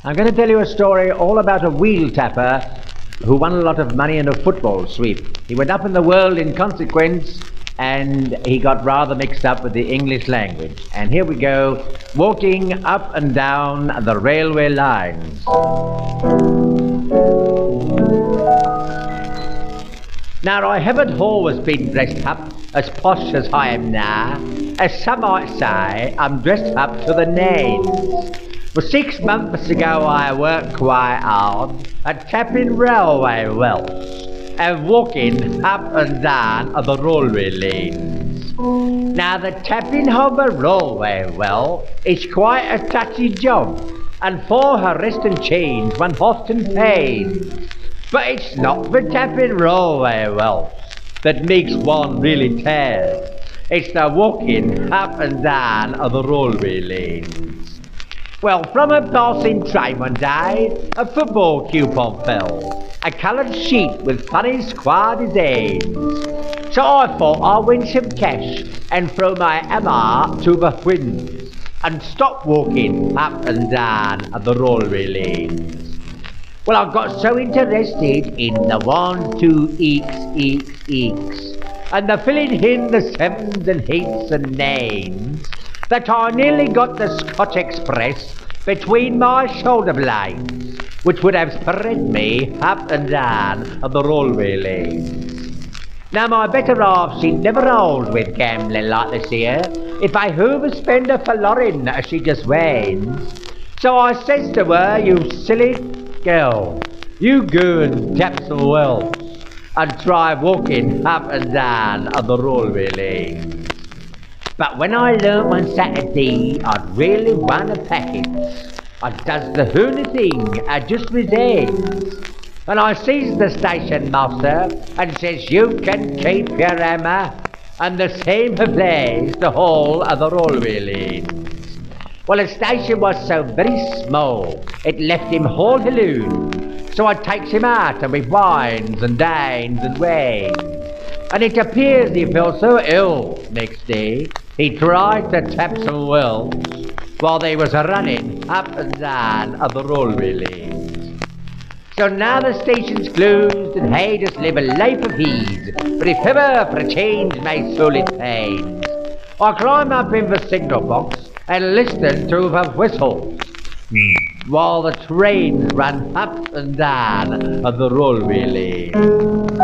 I'm going to tell you a story all about a wheel tapper who won a lot of money in a football sweep. He went up in the world in consequence, and he got rather mixed up with the English language. And here we go, walking up and down the railway lines. Now I haven't always been dressed up as posh as I am now. As some might say, I'm dressed up to the nines. For 6 months ago I worked quite hard at tapping railway wells and walking up and down the railway lanes. Now the tapping of a railway well is quite a touchy job, and for her rest and change one often pays. But it's not the tapping railway wells that makes one really tired. It's the walking up and down the railway lanes. Well, from a passing train one day, a football coupon fell, a coloured sheet with funny square designs. So I thought I'd win some cash and throw my hammer to the winds and stop walking up and down the railway lanes. Well, I got so interested in the 1, 2, X, and the filling in the 7s and 8s and 9s, that I nearly got the Scotch Express between my shoulder blades, which would have spread me up and down the railway lanes. Now my better half, she never rolled with gambling like this here. If I overspend a florin, she just wins. So I says to her, you silly girl, you go and tap some wells and try walking up and down the railway lanes. But when I learned one Saturday I'd really won a packet, I does the only thing I just resigns. And I sees the station master and says, you can keep your hammer, and the same applies to all of the railway lanes. Well, the station was so very small, it left him all alone. So I takes him out and we wines and dines and wains. And it appears he felt so ill next day, he tried to tap some wells while they was running up and down the railway lanes. So now the station's closed and he just live a life of ease, but if ever for a change my soul it pains, I climb up in the signal box and listen to the whistles while the trains run up and down the railway lane.